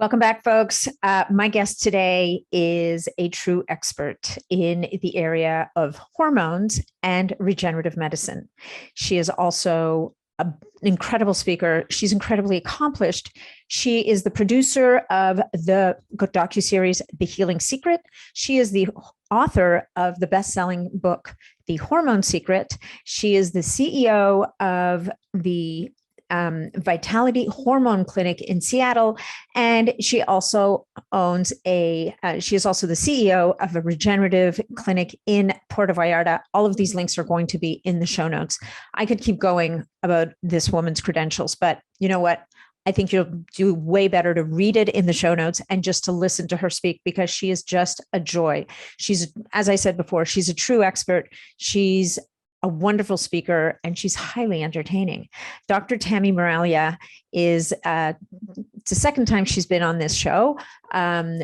Welcome back, folks. My guest today is a true expert in the area of hormones and regenerative medicine. She is also an incredible speaker. She's incredibly accomplished. She is the producer of the docuseries, The Healing Secret. She is the author of the best-selling book, The Hormone Secret. She is the CEO of the Vitality Hormone Clinic in Seattle. And she also owns she is also the CEO of a regenerative clinic in Puerto Vallarta. All of these links are going to be in the show notes. I could keep going about this woman's credentials, but you know what? I think you'll do way better to read it in the show notes and just to listen to her speak, because she is just a joy. She's, as I said before, she's a true expert. She's a wonderful speaker, and she's highly entertaining. Dr. Tami Meraglia is, it's the second time she's been on this show.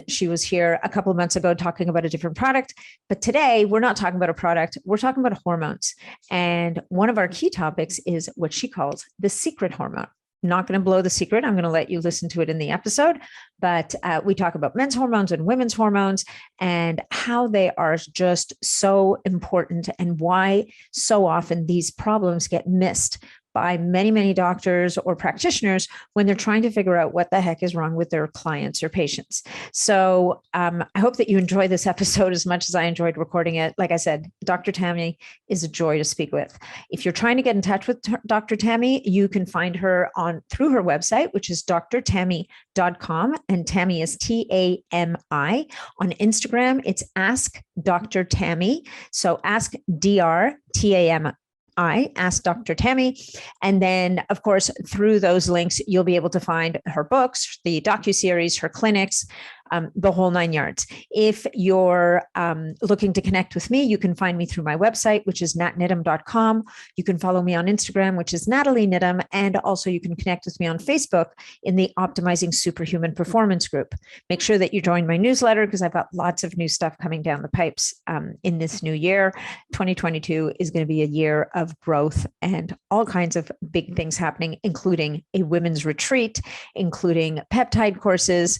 She was here a couple of months ago talking about a different product, but today we're not talking about a product, we're talking about hormones. And one of our key topics is what she calls the secret hormone. Not going to blow the secret. I'm going to let you listen to it in the episode, but we talk about men's hormones and women's hormones and how they are just so important and why so often these problems get missed by many, many doctors or practitioners when they're trying to figure out what the heck is wrong with their clients or patients. So I hope that you enjoy this episode as much as I enjoyed recording it. Like I said, Dr. Tami is a joy to speak with. If you're trying to get in touch with Dr. Tami, you can find her through her website, which is drtami.com, and Tami is Tami. On Instagram, it's Ask Dr. Tami. So Ask DrTami. Ask Dr. Tami. And then, of course, through those links, you'll be able to find her books, the docuseries, her clinics, the whole nine yards. If you're looking to connect with me, you can find me through my website, which is natniddam.com. You can follow me on Instagram, which is Natalie Niddam. And also you can connect with me on Facebook in the Optimizing Superhuman Performance group. Make sure that you join my newsletter, because I've got lots of new stuff coming down the pipes in this new year. 2022 is going to be a year of growth and all kinds of big things happening, including a women's retreat, including peptide courses,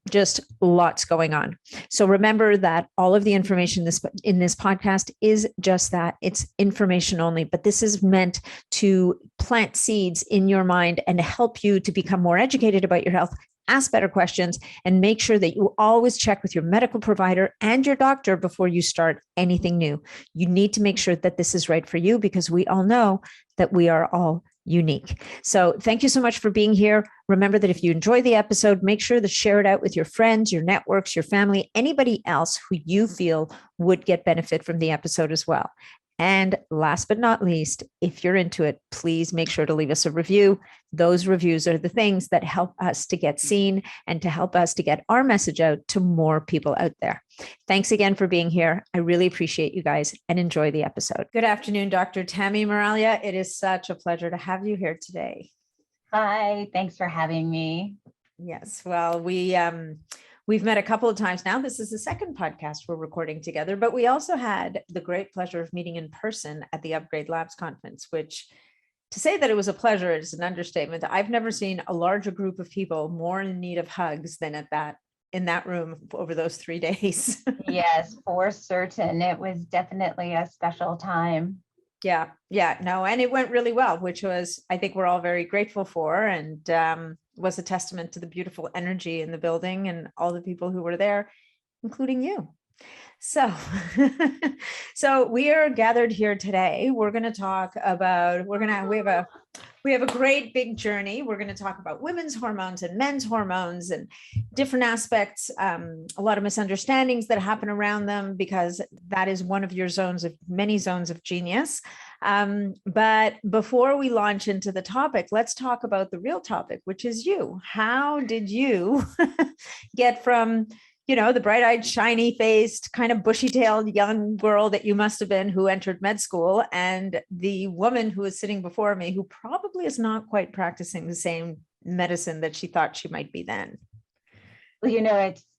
just lots going on. So remember that all of the information in this podcast is just that. It's information only, but this is meant to plant seeds in your mind and to help you to become more educated about your health, ask better questions, and make sure that you always check with your medical provider and your doctor before you start anything new. You need to make sure that this is right for you, because we all know that we are all unique. So thank you so much for being here. Remember that if you enjoy the episode, make sure to share it out with your friends, your networks, your family, anybody else who you feel would get benefit from the episode as well. And last but not least, if you're into it, please make sure to leave us a review. Those reviews are the things that help us to get seen and to help us to get our message out to more people out there. Thanks again for being here. I really appreciate you guys, and enjoy the episode. Good afternoon, Dr. Tami Meraglia. It is such a pleasure to have you here today. Hi, thanks for having me. Yes, well, we've met a couple of times now. This is the second podcast we're recording together, but we also had the great pleasure of meeting in person at the Upgrade Labs conference, which, to say that it was a pleasure is an understatement. I've never seen a larger group of people more in need of hugs than in that room over those 3 days. Yes, for certain. It was definitely a special time. Yeah, no, and it went really well, which was, I think we're all very grateful for, and was a testament to the beautiful energy in the building and all the people who were there, including you. So, so we are gathered here today. We're going to talk about, we have a great big journey. We're going to talk about women's hormones and men's hormones and different aspects, a lot of misunderstandings that happen around them, because that is one of your many zones of genius. But before we launch into the topic, let's talk about the real topic, which is you. How did you get from, the bright-eyed, shiny-faced, kind of bushy-tailed young girl that you must have been who entered med school, and the woman who is sitting before me, who probably is not quite practicing the same medicine that she thought she might be then? Well,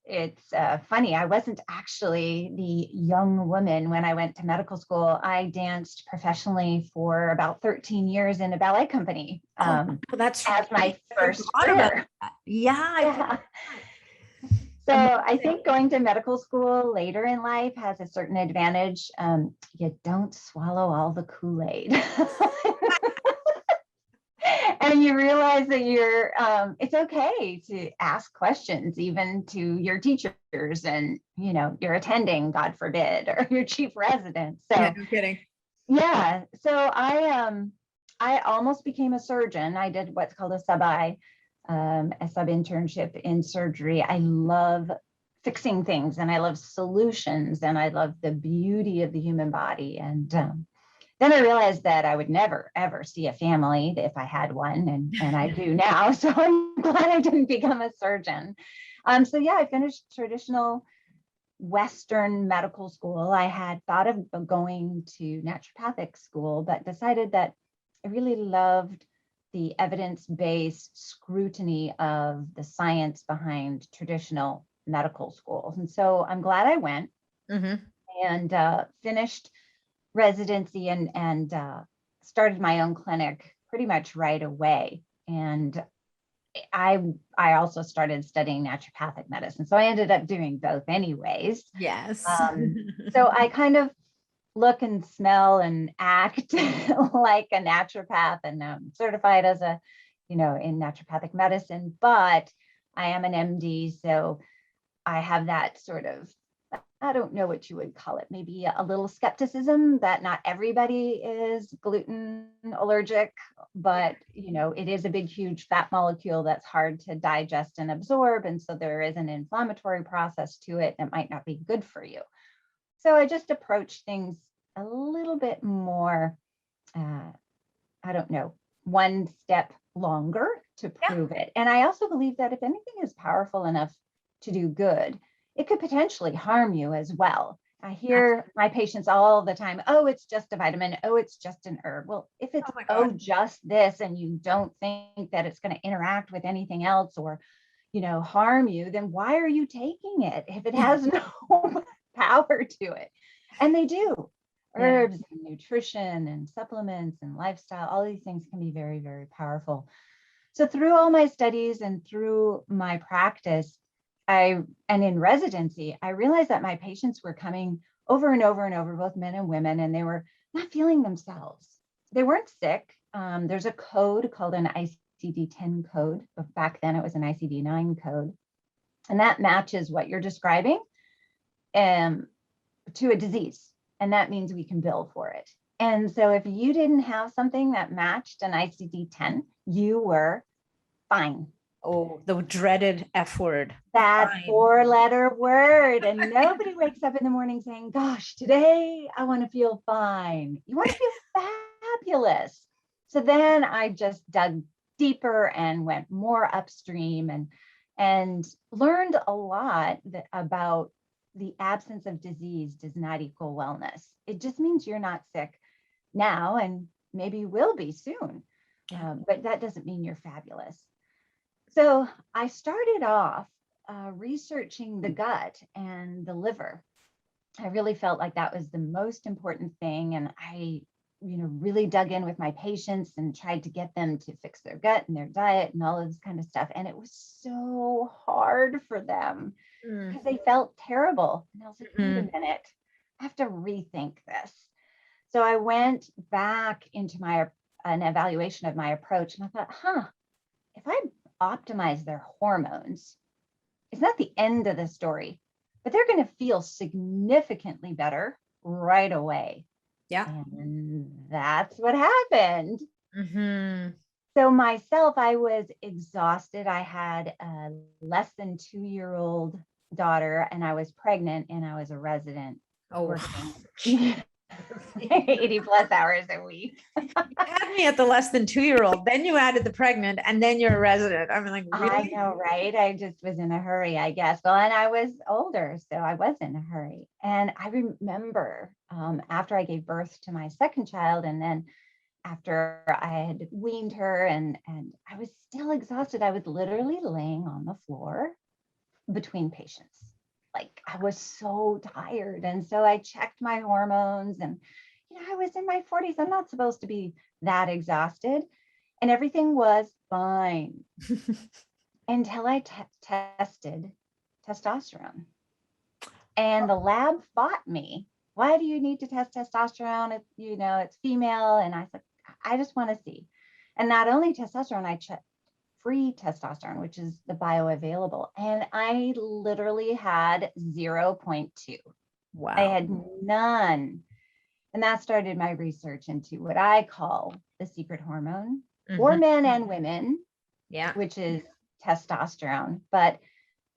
it's funny. I wasn't actually the young woman when I went to medical school. I danced professionally for about 13 years in a ballet company. That's as my first I forgot about career. that. Yeah. Yeah. So I think going to medical school later in life has a certain advantage. You don't swallow all the Kool-Aid. And you realize that it's okay to ask questions, even to your teachers and, your attending, God forbid, or your chief resident. So yeah, no kidding. yeah. So I almost became a surgeon. I did what's called a sub internship in surgery. I love fixing things and I love solutions and I love the beauty of the human body. And then I realized that I would never, ever see a family if I had one, and I do now. So I'm glad I didn't become a surgeon. So yeah, I finished traditional Western medical school. I had thought of going to naturopathic school, but decided that I really loved the evidence-based scrutiny of the science behind traditional medical schools. And so I'm glad I went and finished residency and started my own clinic pretty much right away. And I also started studying naturopathic medicine. So I ended up doing both anyways. Yes. So I kind of look and smell and act like a naturopath, and certified as in naturopathic medicine, but I am an MD. So I have that sort of, I don't know what you would call it, maybe a little skepticism that not everybody is gluten allergic, but it is a big, huge fat molecule that's hard to digest and absorb. And so there is an inflammatory process to it that might not be good for you. So I just approach things a little bit more, I don't know, one step longer to prove it. And I also believe that if anything is powerful enough to do good, it could potentially harm you as well. I hear my patients all the time, oh, it's just a vitamin. Oh, it's just an herb. Well, if it's, just this, and you don't think that it's going to interact with anything else or, harm you, then why are you taking it if it has no power to it? And they do. Herbs and nutrition and supplements and lifestyle, all these things can be very, very powerful. So through all my studies and through my practice, and in residency, I realized that my patients were coming over and over and over, both men and women, and they were not feeling themselves. They weren't sick. There's a code called an ICD-10 code. But back then it was an ICD-9 code. And that matches what you're describing to a disease. And that means we can bill for it. And so if you didn't have something that matched an ICD-10, you were fine. Oh, the dreaded F word. That 4-letter word. And nobody wakes up in the morning saying, gosh, today I want to feel fine. You want to feel fabulous. So then I just dug deeper and went more upstream and learned a lot about the absence of disease does not equal wellness. It just means you're not sick now and maybe you will be soon. But that doesn't mean you're fabulous. So I started off researching the gut and the liver. I really felt like that was the most important thing. And I, really dug in with my patients and tried to get them to fix their gut and their diet and all of this kind of stuff. And it was so hard for them because they felt terrible. And I was like, wait a minute, I have to rethink this. So I went back into an evaluation of my approach, and I thought, if I optimize their hormones, it's not the end of the story, but they're going to feel significantly better right away. Yeah. And that's what happened. So myself, I was exhausted. I had a less than 2-year-old daughter, and I was pregnant, and I was a resident. Working 80 plus hours a week. You had me at the less than 2-year-old, then you added the pregnant, and then you're a resident. I'm like, really? I know, right? I just was in a hurry, I guess. Well, and I was older, so I was in a hurry. And I remember after I gave birth to my second child, and then after I had weaned her and I was still exhausted, I was literally laying on the floor between patients. Like I was so tired. And so I checked my hormones and, I was in my 40s. I'm not supposed to be that exhausted. And everything was fine until I tested testosterone. And the lab fought me. Why do you need to test testosterone? It's female. And I said, I just want to see. And not only testosterone, I checked free testosterone, which is the bioavailable. And I literally had 0.2. Wow. I had none. And that started my research into what I call the secret hormone for men and women, which is testosterone. But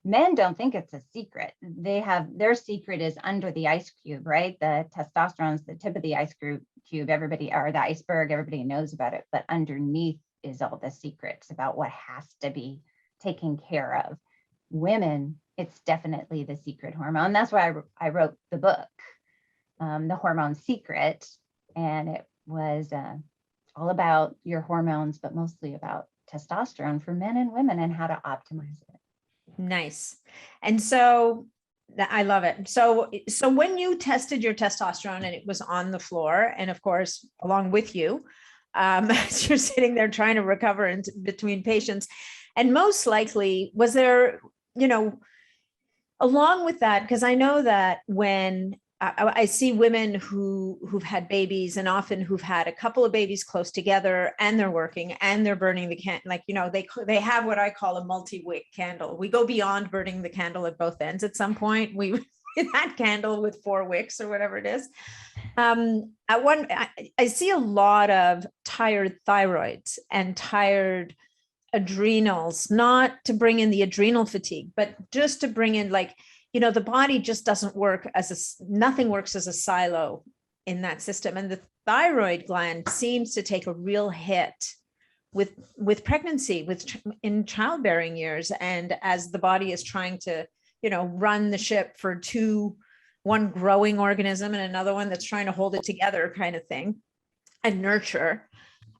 men don't think it's a secret. Their secret is under the ice cube, right? The testosterone is the tip of the ice cube. The iceberg, everybody knows about it. But underneath is all the secrets about what has to be taken care of. Women, it's definitely the secret hormone. That's why I wrote the book, The Hormone Secret. And it was all about your hormones, but mostly about testosterone for men and women and how to optimize it. Nice. And so I love it. So when you tested your testosterone and it was on the floor, and of course, along with you, as you're sitting there trying to recover in between patients, and most likely, was there, along with that, because I know that when I see women who've had babies, and often who've had a couple of babies close together, and they're working and they're burning the candle, they have what I call a multi-wick candle. We go beyond burning the candle at both ends. At some point, we that candle with 4 wicks or whatever it is. I see a lot of tired thyroids and tired adrenals, not to bring in the adrenal fatigue, but just to bring in the body just doesn't work nothing works as a silo in that system. And the thyroid gland seems to take a real hit with pregnancy, in childbearing years. And as the body is trying to, run the ship for one growing organism and another one that's trying to hold it together kind of thing and nurture.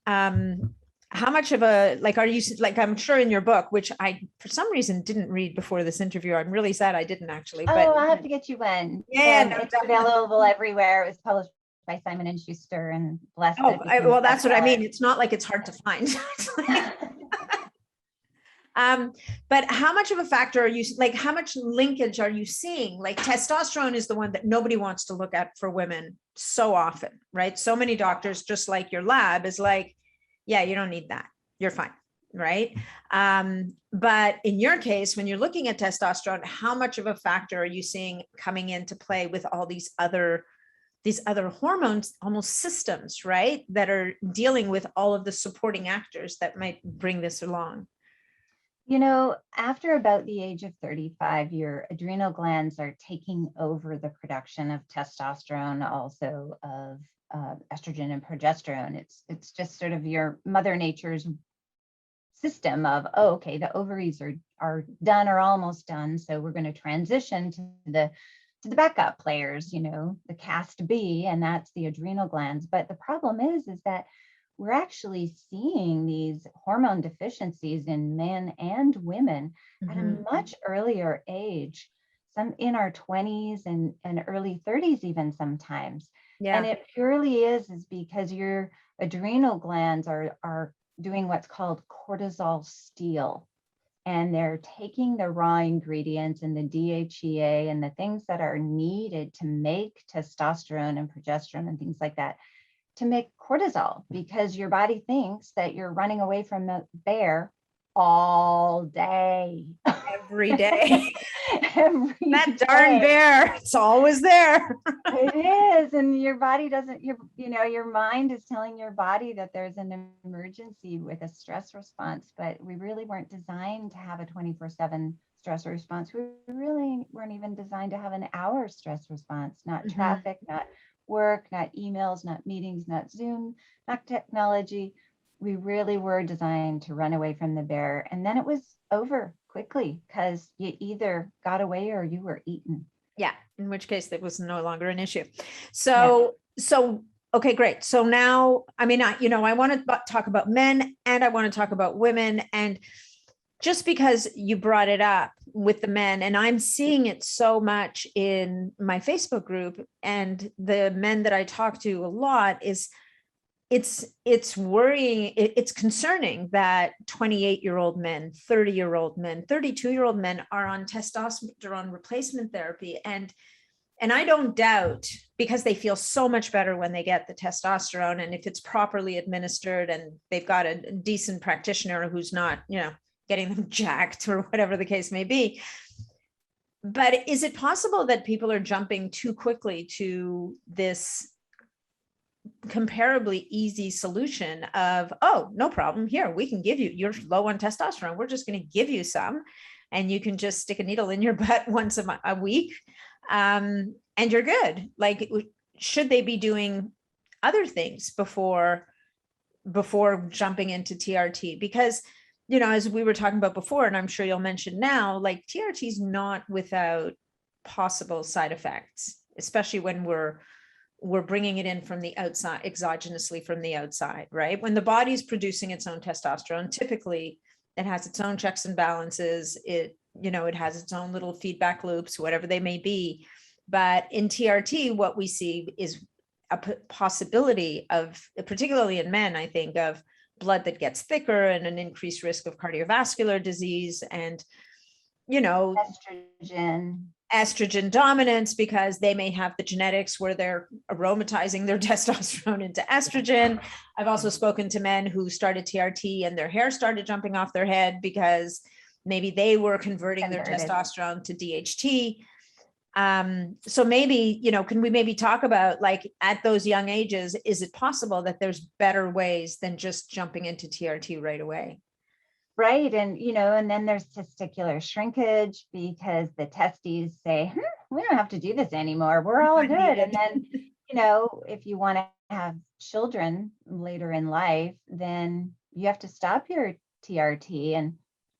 How much of are you, I'm sure in your book, which I, for some reason, didn't read before this interview. I'm really sad I didn't actually. But I'll have to get you one. Yeah. It's available everywhere. It was published by Simon & Schuster and blessed. Well, that's what I mean. It's not like it's hard to find. But how much of a factor are you, how much linkage are you seeing? Testosterone is the one that nobody wants to look at for women so often, right? So many doctors, just like your lab, is yeah, you don't need that. You're fine. Right. But in your case, when you're looking at testosterone, how much of a factor are you seeing coming into play with all these other hormones, almost systems, right, that are dealing with all of the supporting actors that might bring this along? After about the age of 35, your adrenal glands are taking over the production of testosterone, also of estrogen and progesterone. It's just sort of your mother nature's system of, okay, the ovaries are done or almost done, so we're going to transition to the backup players, the cast B, and that's the adrenal glands. But the problem is that we're actually seeing these hormone deficiencies in men and women at a much earlier age, some in our 20s and early 30s even sometimes. Yeah. And it purely is because your adrenal glands are doing what's called cortisol steal. And they're taking the raw ingredients and the DHEA and the things that are needed to make testosterone and progesterone and things like that, to make cortisol, because your body thinks that you're running away from the bear all day. Every day. That darn bear, it's always there. It is. And your body doesn't, your mind is telling your body that there's an emergency with a stress response, but we really weren't designed to have a 24/7 stress response. We really weren't even designed to have an hour stress response, not traffic, not work, not emails, not meetings, not Zoom, not technology. We really were designed to run away from the bear. And then it was over quickly because you either got away or you were eaten. Yeah. In which case that was no longer an issue. So okay, great. So now, I want to talk about men and I want to talk about women. And just because you brought it up, with the men, and I'm seeing it so much in my Facebook group and the men that I talk to a lot, is it's worrying, it's concerning that 28-year-old men, 30-year-old men, 32-year-old men are on testosterone replacement therapy. And I don't doubt, because they feel so much better when they get the testosterone, and if it's properly administered and they've got a decent practitioner who's not, getting them jacked or whatever the case may be. But is it possible that people are jumping too quickly to this comparably easy solution of, oh, no problem, here, we can give you, you're low on testosterone, we're just going to give you some, and you can just stick a needle in your butt once a week, and you're good? Like, should they be doing other things before jumping into TRT? Because, as we were talking about before, and I'm sure you'll mention now, like, TRT is not without possible side effects, especially when we're bringing it in from the outside, exogenously from the outside, right? When the body's producing its own testosterone, typically it has its own checks and balances. It has its own little feedback loops, whatever they may be. But in TRT, what we see is a possibility of, particularly in men, I think, of blood that gets thicker and an increased risk of cardiovascular disease and, estrogen dominance, because they may have the genetics where they're aromatizing their testosterone into estrogen. I've also spoken to men who started TRT and their hair started jumping off their head because maybe they were converting their testosterone to DHT. So maybe, can we maybe talk about, like, at those young ages, is it possible that there's better ways than just jumping into TRT right away? Right. And, and then there's testicular shrinkage because the testes say, we don't have to do this anymore. We're all good. And then, if you want to have children later in life, then you have to stop your TRT. And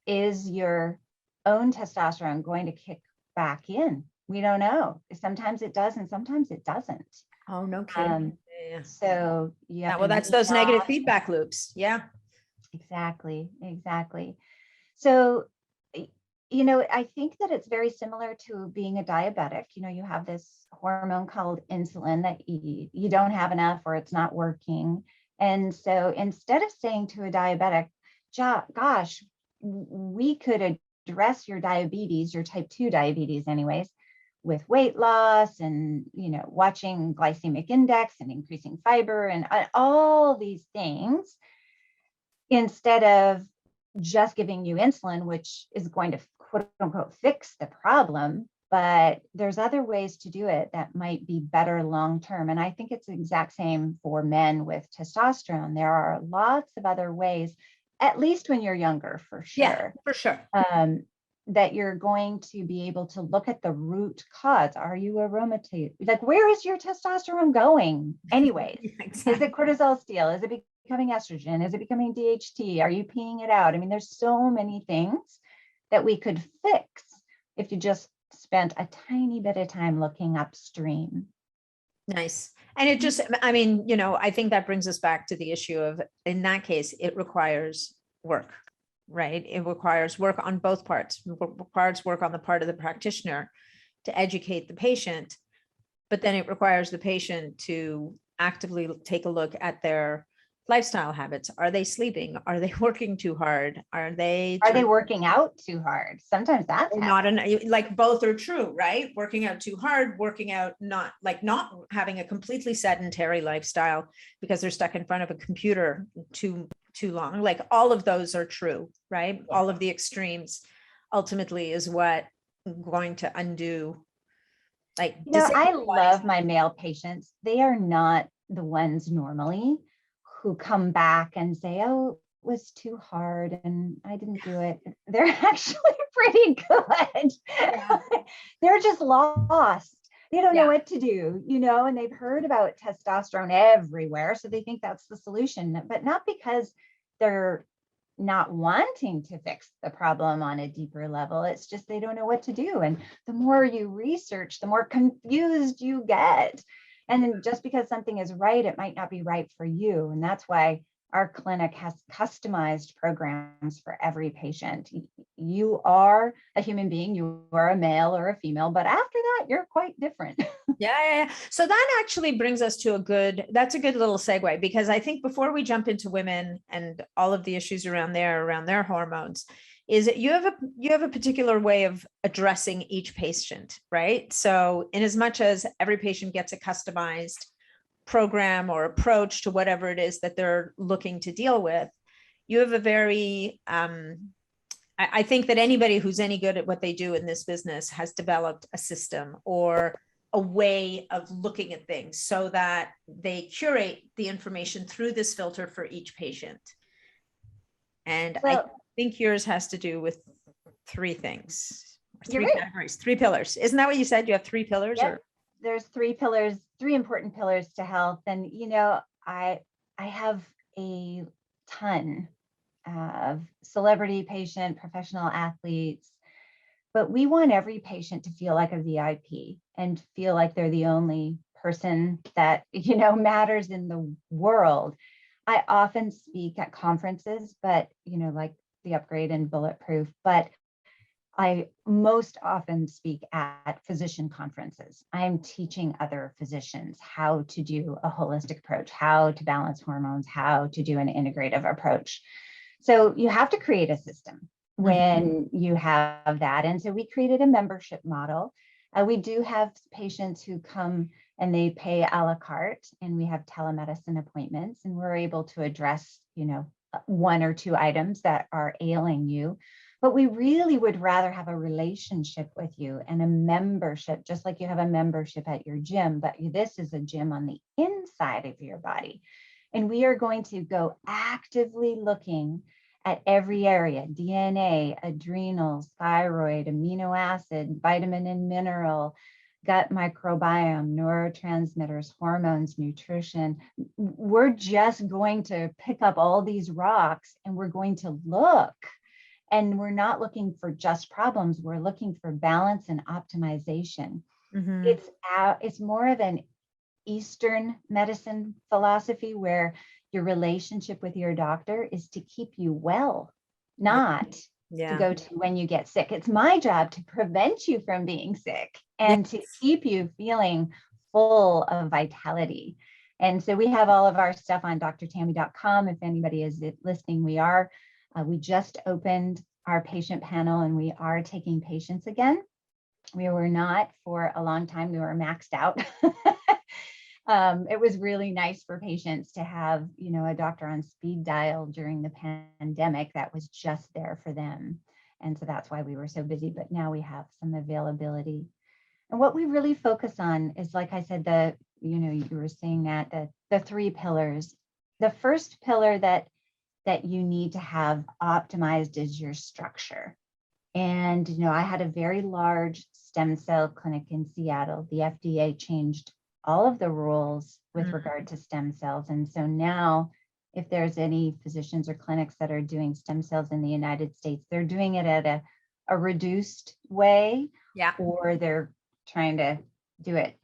is your own testosterone going to kick back in? We don't know. Sometimes it does, and sometimes it doesn't. Oh, no kidding. So you have well, that's those negative feedback loops. Yeah. Exactly. So, I think that it's very similar to being a diabetic. You have this hormone called insulin that you don't have enough, or it's not working. And so instead of saying to a diabetic, gosh, we could address your diabetes, your type 2 diabetes anyways, with weight loss and, watching glycemic index and increasing fiber and all these things, instead of just giving you insulin, which is going to quote unquote fix the problem. But there's other ways to do it that might be better long-term. And I think it's the exact same for men with testosterone. There are lots of other ways, at least when you're younger, for sure. Yeah, for sure. That you're going to be able to look at the root cause. Are you aromatase? Like, where is your testosterone going anyways? Exactly. Is it cortisol steal? Is it becoming estrogen? Is it becoming DHT? Are you peeing it out? I mean, there's so many things that we could fix if you just spent a tiny bit of time looking upstream. Nice. And it just, I think that brings us back to the issue of, in that case, it requires work, right? It requires work on both parts. It requires work on the part of the practitioner to educate the patient, but then it requires the patient to actively take a look at their lifestyle habits. Are they sleeping? Are they working too hard? Are they working out too hard? Sometimes that's not like both are true, right? Working out too hard, working out not having a completely sedentary lifestyle because they're stuck in front of a computer too long. Like, all of those are true, right? Yeah. All of the extremes ultimately is what going to undo. Like, I love my male patients. They are not the ones normally who come back and say, oh, it was too hard and I didn't do it. They're actually pretty good. Yeah. They're just lost. They don't know what to do, and they've heard about testosterone everywhere. So they think that's the solution, but not because they're not wanting to fix the problem on a deeper level. It's just they don't know what to do. And the more you research, the more confused you get. And then just because something is right, it might not be right for you. And that's why our clinic has customized programs for every patient. You are a human being, you are a male or a female, but after that, you're quite different. Yeah. So that actually brings us to that's a good little segue, because I think before we jump into women and all of the issues around their hormones, is that you have a particular way of addressing each patient, right? So in as much as every patient gets a customized program or approach to whatever it is that they're looking to deal with, you have a very, I think that anybody who's any good at what they do in this business has developed a system or a way of looking at things so that they curate the information through this filter for each patient. And I think yours has to do with three things, three categories, three pillars. Isn't that what you said? You have three pillars? Yep. Or there's three pillars, three important pillars to health. And, I have a ton of celebrity patient, professional athletes, but we want every patient to feel like a VIP and feel like they're the only person that, matters in the world. I often speak at conferences, but, like the Upgrade and Bulletproof, but I most often speak at physician conferences. I'm teaching other physicians how to do a holistic approach, how to balance hormones, how to do an integrative approach. So you have to create a system when you have that. And so we created a membership model. We do have patients who come and they pay a la carte, and we have telemedicine appointments, and we're able to address, one or two items that are ailing you. But we really would rather have a relationship with you and a membership, just like you have a membership at your gym, but this is a gym on the inside of your body. And we are going to go actively looking at every area: DNA, adrenals, thyroid, amino acid, vitamin and mineral, gut microbiome, neurotransmitters, hormones, nutrition. We're just going to pick up all these rocks and we're going to look. And we're not looking for just problems. We're looking for balance and optimization. It's more of an Eastern medicine philosophy where your relationship with your doctor is to keep you well, not to go to when you get sick. It's my job to prevent you from being sick and to keep you feeling full of vitality. And so we have all of our stuff on drtami.com. If anybody is listening, we just opened our patient panel and we are taking patients again. We were not for a long time. We were maxed out. It was really nice for patients to have, a doctor on speed dial during the pandemic that was just there for them. And so that's why we were so busy, but now we have some availability. And what we really focus on is, like I said, you were saying that the three pillars. The first pillar that you need to have optimized is your structure. And, I had a very large stem cell clinic in Seattle. The FDA changed all of the rules with regard to stem cells. And so now, if there's any physicians or clinics that are doing stem cells in the United States, they're doing it at a reduced way, or they're trying to do it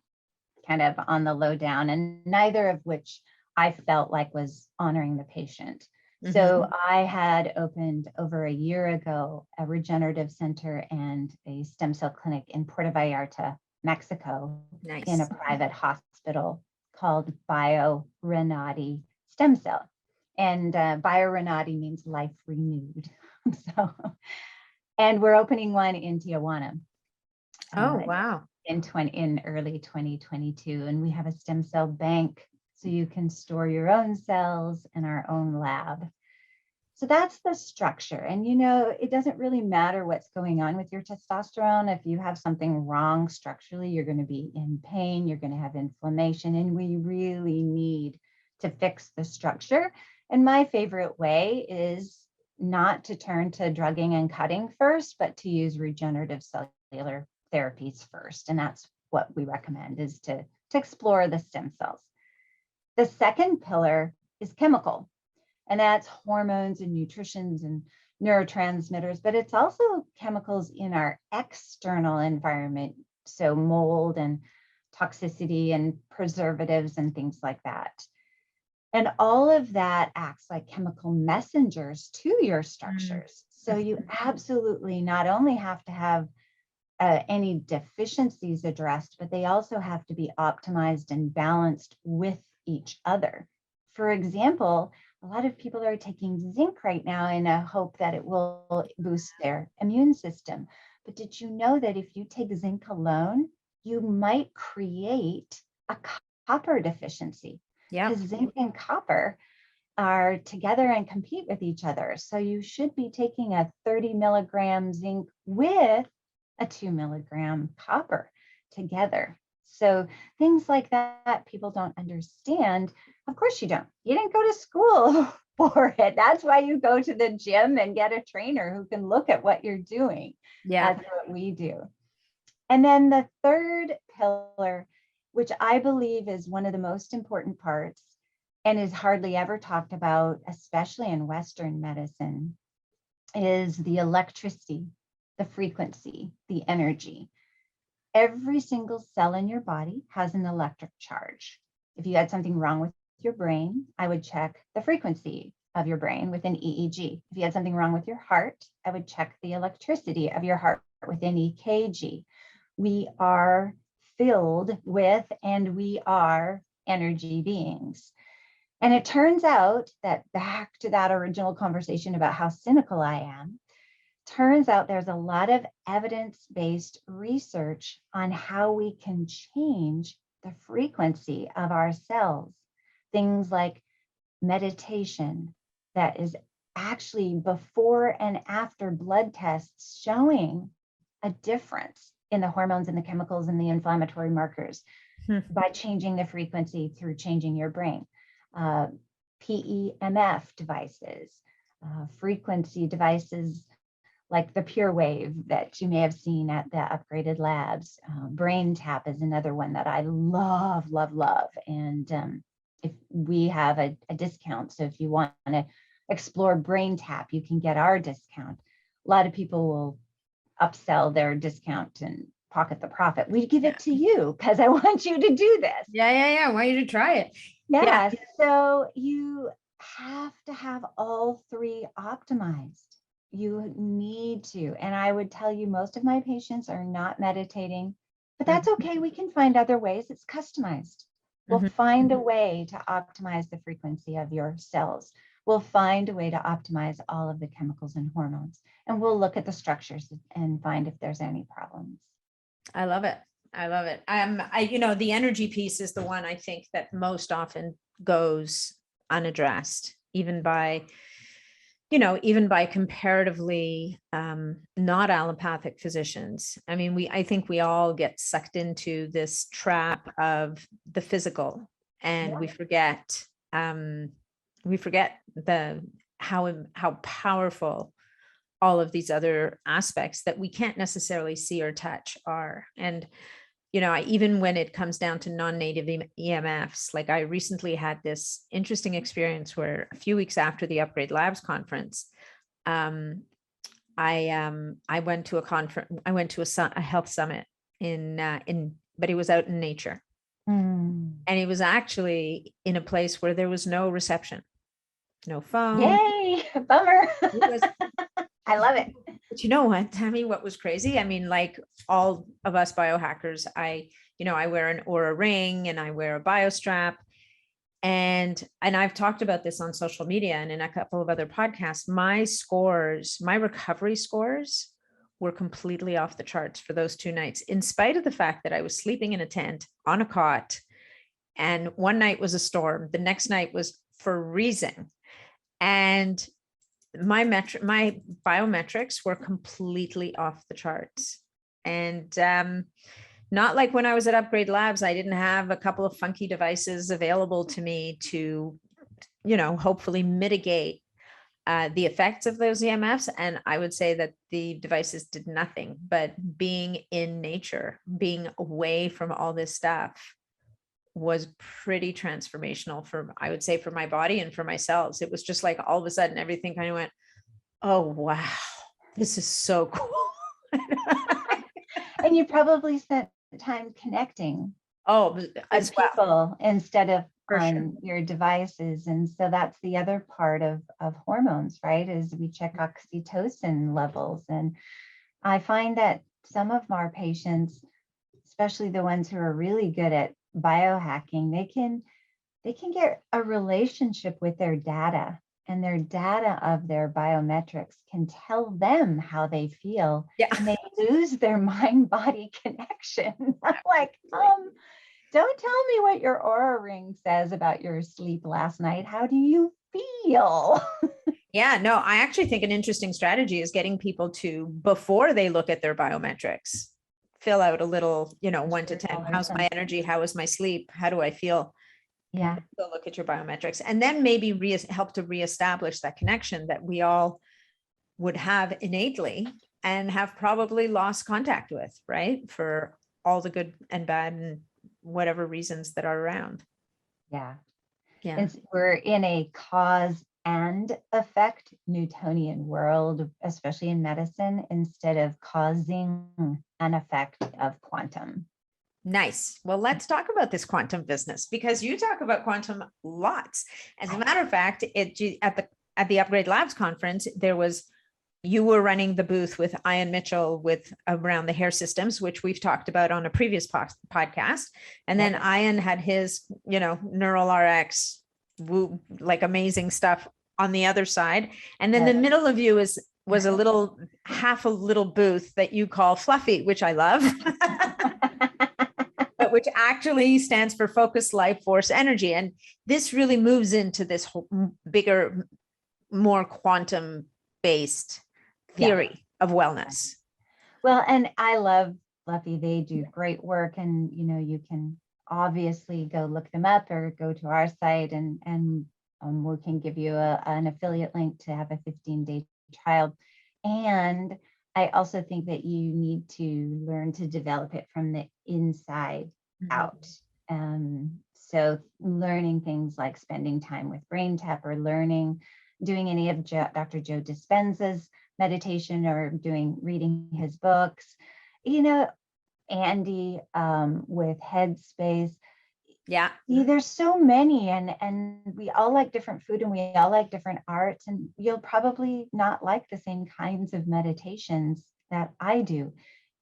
kind of on the low down, and neither of which I felt like was honoring the patient. So I had opened over a year ago a regenerative center and a stem cell clinic in Puerto Vallarta, Mexico, in a private hospital called Bio-Renati Stem Cell. And Bio-Renati means life renewed. And we're opening one in Tijuana. Oh, wow. In early 2022. And we have a stem cell bank, so you can store your own cells in our own lab. So that's the structure. And, it doesn't really matter what's going on with your testosterone. If you have something wrong structurally, you're going to be in pain, you're going to have inflammation, and we really need to fix the structure. And my favorite way is not to turn to drugging and cutting first, but to use regenerative cellular therapies first. And that's what we recommend, is to explore the stem cells. The second pillar is chemical. And that's hormones and nutritions and neurotransmitters, but it's also chemicals in our external environment. So mold and toxicity and preservatives and things like that. And all of that acts like chemical messengers to your structures. So you absolutely not only have to have any deficiencies addressed, but they also have to be optimized and balanced with each other. For example, a lot of people are taking zinc right now in a hope that it will boost their immune system. But did you know that if you take zinc alone, you might create a copper deficiency? Yeah. Because zinc and copper are together and compete with each other. So you should be taking a 30 milligram zinc with a 2 milligram copper together. So things like that people don't understand. Of course you don't. You didn't go to school for it. That's why you go to the gym and get a trainer who can look at what you're doing. Yeah. That's what we do. And then the third pillar, which I believe is one of the most important parts and is hardly ever talked about, especially in Western medicine, is the electricity, the frequency, the energy. Every single cell in your body has an electric charge. If you had something wrong with your brain, I would check the frequency of your brain with an EEG. If you had something wrong with your heart, I would check the electricity of your heart with an EKG. We are filled with, and we are energy beings. And it turns out that, back to that original conversation about how cynical I am, turns out there's a lot of evidence-based research on how we can change the frequency of our cells. Things like meditation, that is actually before and after blood tests showing a difference in the hormones and the chemicals and the inflammatory markers by changing the frequency through changing your brain. PEMF devices, frequency devices like the Pure Wave that you may have seen at the upgraded labs. Brain Tap is another one that I love, love, love. And if we have a discount, so if you want to explore Brain Tap, you can get our discount. A lot of people will upsell their discount and pocket the profit. We give it to you because I want you to do this. Yeah. I want you to try it. Yeah. So you have to have all three optimized. You need to. And I would tell you, most of my patients are not meditating, but that's okay. We can find other ways. It's customized. We'll find a way to optimize the frequency of your cells. We'll find a way to optimize all of the chemicals and hormones. And we'll look at the structures and find if there's any problems. I love it. I love it. The energy piece is the one I think that most often goes unaddressed, even by comparatively not allopathic physicians. I mean, I think we all get sucked into this trap of the physical, and we forget how powerful all of these other aspects that we can't necessarily see or touch are. And even when it comes down to non-native EMFs, like I recently had this interesting experience where a few weeks after the Upgrade Labs conference, I went to a conference. I went to a health summit but it was out in nature, and it was actually in a place where there was no reception, no phone. Yay! Bummer. I love it. But you know what, Tami, what was crazy? I mean, like all of us biohackers, I wear an Aura ring and I wear a BioStrap. And I've talked about this on social media and in a couple of other podcasts. My recovery scores were completely off the charts for those 2 nights, in spite of the fact that I was sleeping in a tent on a cot. And one night was a storm. The next night was freezing. And my biometrics were completely off the charts. And not like when I was at Upgrade Labs, I didn't have a couple of funky devices available to me to, hopefully mitigate the effects of those EMFs. And I would say that the devices did nothing, but being in nature, being away from all this stuff was pretty transformational I would say, for my body and for my cells. It was just like all of a sudden everything kind of went, oh, wow, this is so cool. And you probably spent time connecting with people instead of For sure. on your devices. And so that's the other part of hormones, right? Is we check oxytocin levels. And I find that some of our patients, especially the ones who are really good at biohacking, they can get a relationship with their data, and their data of their biometrics can tell them how they feel. Yeah. And they lose their mind-body connection. I'm like, don't tell me what your aura ring says about your sleep last night. How do you feel? Yeah, no, I actually think an interesting strategy is getting people to, before they look at their biometrics, fill out a little, 1 to 10. How's my energy? How is my sleep? How do I feel? Yeah. Go look at your biometrics, and then maybe help to reestablish that connection that we all would have innately and have probably lost contact with, right? For all the good and bad and whatever reasons that are around. Yeah. Yeah. And we're in a cause and effect Newtonian world, especially in medicine, instead of causing an effect of quantum. Nice. Well, let's talk about this quantum business, because you talk about quantum lots. As a matter of fact, at the Upgrade Labs conference, you were running the booth with Ian Mitchell with around the hair systems, which we've talked about on a previous podcast. And then Ian had his, Neural RX, like amazing stuff on the other side. And then the middle of you was a little booth that you call Fluffy, which I love. But which actually stands for Focus Life Force Energy. And this really moves into this whole bigger, more quantum based theory of wellness. Well, and I love Fluffy. They do great work, and you can obviously go look them up or go to our site, and we can give you an affiliate link to have a 15-day trial. And I also think that you need to learn to develop it from the inside out. So learning things like spending time with Brain Tap, or doing any of Dr. Joe Dispenza's meditation, or reading his books, Andy with Headspace. Yeah. There's so many, and we all like different food, and we all like different arts, and you'll probably not like the same kinds of meditations that I do.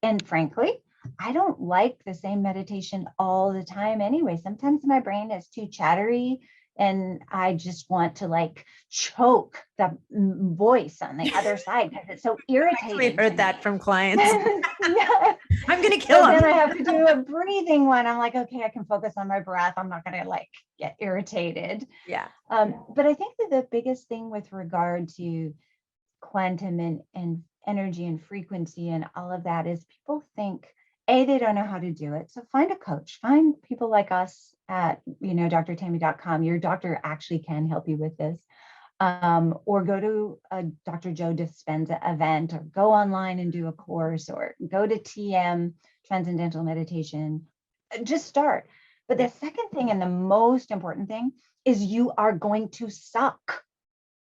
And frankly, I don't like the same meditation all the time anyway. Sometimes my brain is too chattery, and I just want to choke the voice on the other side because it's so irritating. I heard that from clients. Yeah. I'm going to kill him. Then I have to do a breathing one. I'm like, okay, I can focus on my breath. I'm not going to get irritated. Yeah. But I think that the biggest thing with regard to quantum and energy and frequency and all of that is people think, they don't know how to do it. So find a coach, find people like us at, drtami.com. Your doctor actually can help you with this. Or go to a Dr. Joe Dispenza event, or go online and do a course, or go to TM, Transcendental Meditation. Just start. But the second thing, and the most important thing, is you are going to suck.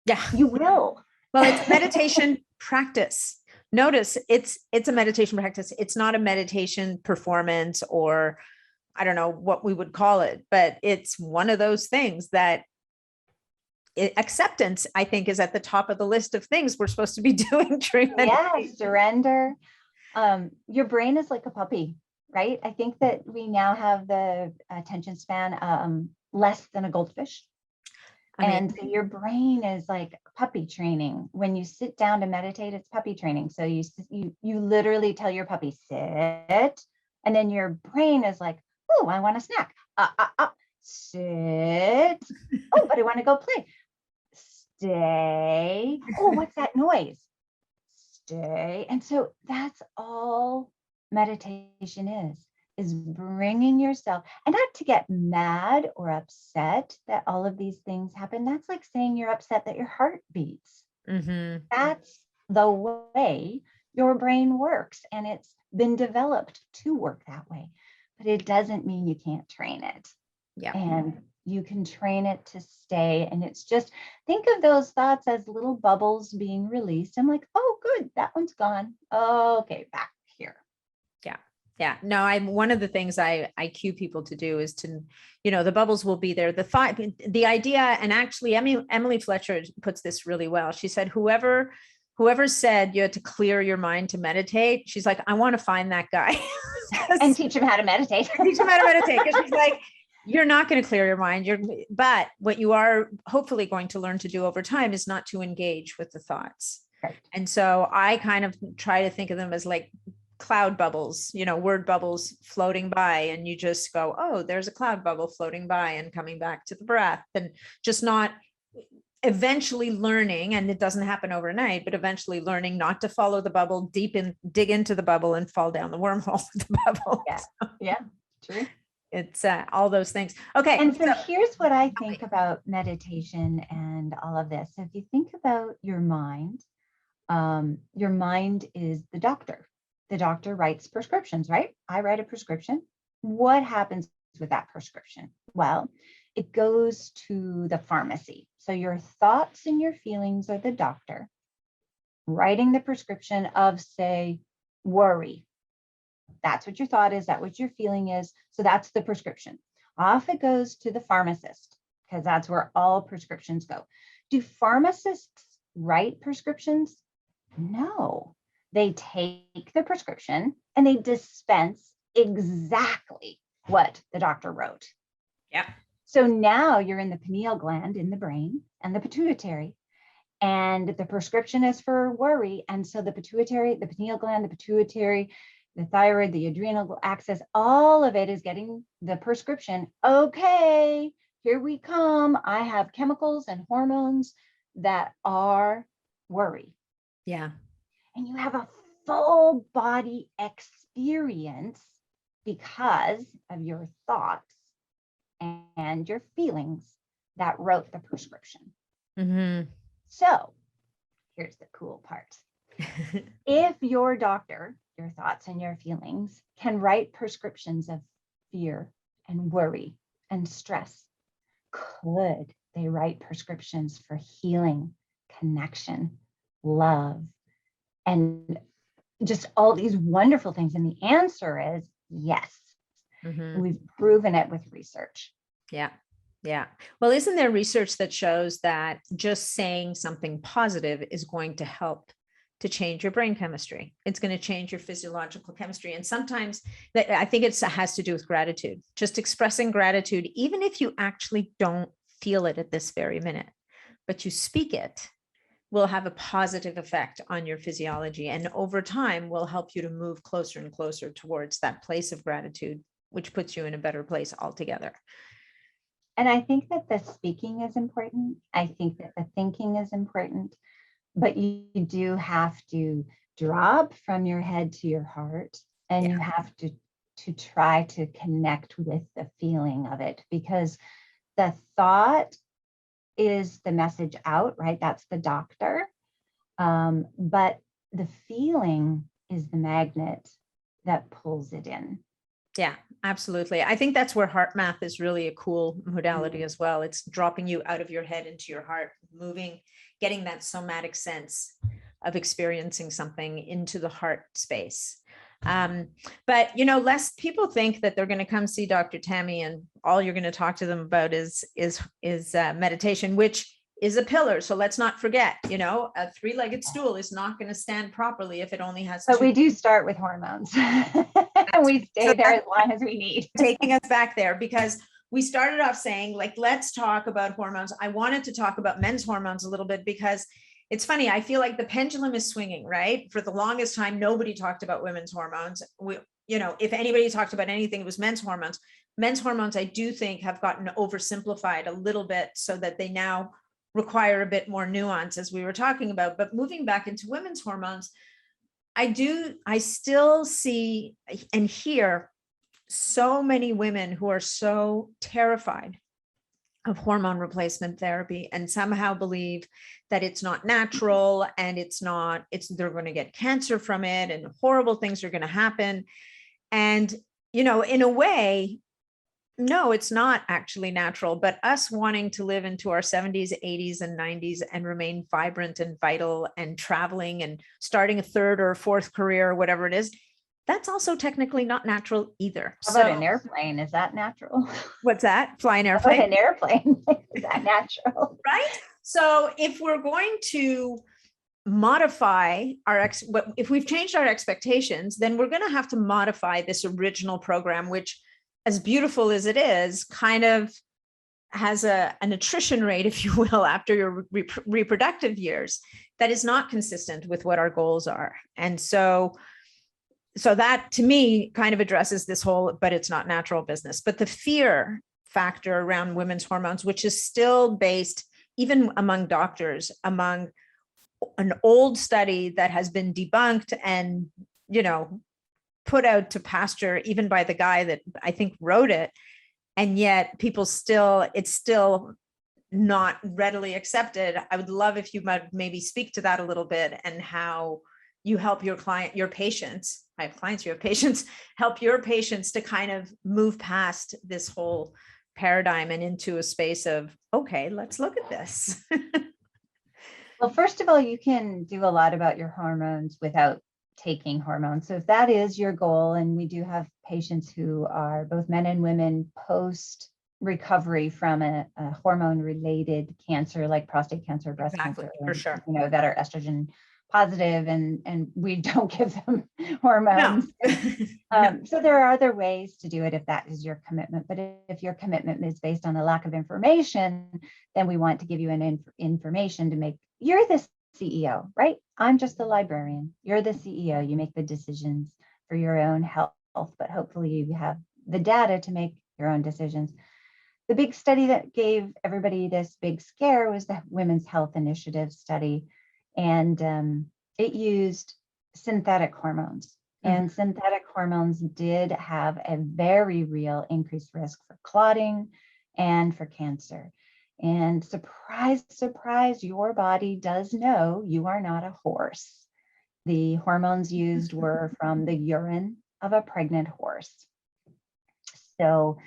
Yeah. You will. Well, it's meditation practice. Notice it's a meditation practice. It's not a meditation performance, or I don't know what we would call it, but it's one of those things that acceptance, I think, is at the top of the list of things we're supposed to be doing during meditation. Yeah, surrender. Your brain is like a puppy, right? I think that we now have the attention span less than a goldfish. And so your brain is like puppy training. When you sit down to meditate, it's puppy training. So you literally tell your puppy, sit, and then your brain is like, oh, I want a snack. Sit. Oh, but I want to go play. Stay. Oh, what's that noise? Stay. And so that's all meditation is bringing yourself, and not to get mad or upset that all of these things happen. That's like saying you're upset that your heart beats. That's the way your brain works, and it's been developed to work that way. But it doesn't mean you can't train it. Yeah. And you can train it to stay. And it's just, think of those thoughts as little bubbles being released. I'm like, oh, good, that one's gone. Oh, okay, back here. Yeah. Yeah, no, one of the things I cue people to do is to, the bubbles will be there. The idea, and actually Emily Fletcher puts this really well. She said, whoever said you had to clear your mind to meditate, she's like, I want to find that guy. And teach him how to meditate. Teach him how to meditate. Because she's like, you're not going to clear your mind. But what you are hopefully going to learn to do over time is not to engage with the thoughts. Right. And so I kind of try to think of them as like cloud bubbles, word bubbles floating by, and you just go, oh, there's a cloud bubble floating by and coming back to the breath, and just not eventually learning, and it doesn't happen overnight, but eventually learning not to follow the bubble dig into the bubble and fall down the wormhole of the bubble. Yeah. Yeah, true. It's all those things. Okay. And so here's what I think about meditation and all of this. So if you think about your mind is the doctor. The doctor writes prescriptions, right? I write a prescription. What happens with that prescription? Well, it goes to the pharmacy. So your thoughts and your feelings are the doctor writing the prescription of, say, worry. That's what your thought is. That's what your feeling is. So that's the prescription. Off it goes to the pharmacist, because that's where all prescriptions go. Do pharmacists write prescriptions? No. They take the prescription and they dispense exactly what the doctor wrote. Yeah. So now you're in the pineal gland in the brain and the pituitary, and the prescription is for worry. And so the pituitary, the pineal gland, the pituitary, the thyroid, the adrenal axis, all of it is getting the prescription. Okay, here we come. I have chemicals and hormones that are worry. Yeah. And you have a full body experience because of your thoughts and your feelings that wrote the prescription. Mm-hmm. So here's the cool part. If your doctor, your thoughts and your feelings, can write prescriptions of fear and worry and stress, could they write prescriptions for healing, connection, love, and just all these wonderful things? And the answer is yes. Mm-hmm. We've proven it with research. Yeah. Yeah. Well, isn't there research that shows that just saying something positive is going to help to change your brain chemistry? It's going to change your physiological chemistry. And sometimes I think it has to do with gratitude, just expressing gratitude, even if you actually don't feel it at this very minute, but you speak it, will have a positive effect on your physiology. And over time will help you to move closer and closer towards that place of gratitude, which puts you in a better place altogether. And I think that the speaking is important. I think that the thinking is important, but you do have to drop from your head to your heart, and you have to try to connect with the feeling of it, because the thought is the message out, right? That's the doctor. But the feeling is the magnet that pulls it in. Yeah, absolutely. I think that's where heart math is really a cool modality as well. It's dropping you out of your head into your heart, moving, getting that somatic sense of experiencing something into the heart space. But less people think that they're going to come see Dr. Tami and all you're going to talk to them about is meditation, which is a pillar. So let's not forget, a three-legged stool is not going to stand properly if it only has. But we do start with hormones, and we stay there as long as we need. Taking us back there, because we started off saying, like, let's talk about hormones. I wanted to talk about men's hormones a little bit because it's funny. I feel like the pendulum is swinging, right? For the longest time, nobody talked about women's hormones. If anybody talked about anything, it was men's hormones. Men's hormones, I do think, have gotten oversimplified a little bit so that they now require a bit more nuance, as we were talking about. But moving back into women's hormones, I still see and hear so many women who are so terrified of hormone replacement therapy and somehow believe that it's not natural and they're going to get cancer from it and horrible things are going to happen. And, in a way, no, it's not actually natural, but us wanting to live into our 70s, 80s, and 90s and remain vibrant and vital and traveling and starting a third or fourth career or whatever it is, That's also technically not natural either. How about So an airplane? Is that natural? what's that? Fly an How about airplane? an airplane? Is that natural? Right? So if we're going to modify if we've changed our expectations, then we're going to have to modify this original program, which, as beautiful as it is, kind of has an attrition rate, if you will, after your reproductive years that is not consistent with what our goals are. And so that to me kind of addresses this whole, but it's not natural business. But the fear factor around women's hormones, which is still based even among doctors, among an old study that has been debunked and, put out to pasture, even by the guy that I think wrote it. And yet it's still not readily accepted. I would love if you might maybe speak to that a little bit, and how you help your patients. I have clients, you have patients, help your patients to kind of move past this whole paradigm and into a space of, okay, let's look at this. Well, first of all, you can do a lot about your hormones without taking hormones. So if that is your goal, and we do have patients who are both men and women post recovery from a hormone related cancer like prostate cancer, breast Exactly, cancer, for and, sure. that are estrogen positive, and we don't give them hormones. No. So there are other ways to do it if that is your commitment. But if your commitment is based on a lack of information, then we want to give you an information to make. You're the CEO, right? I'm just the librarian. You're the CEO. You make the decisions for your own health, but hopefully you have the data to make your own decisions. The big study that gave everybody this big scare was the Women's Health Initiative study. And it used synthetic hormones. And synthetic hormones did have a very real increased risk for clotting and for cancer. And surprise, surprise, your body does know you are not a horse. The hormones used were from the urine of a pregnant horse. So,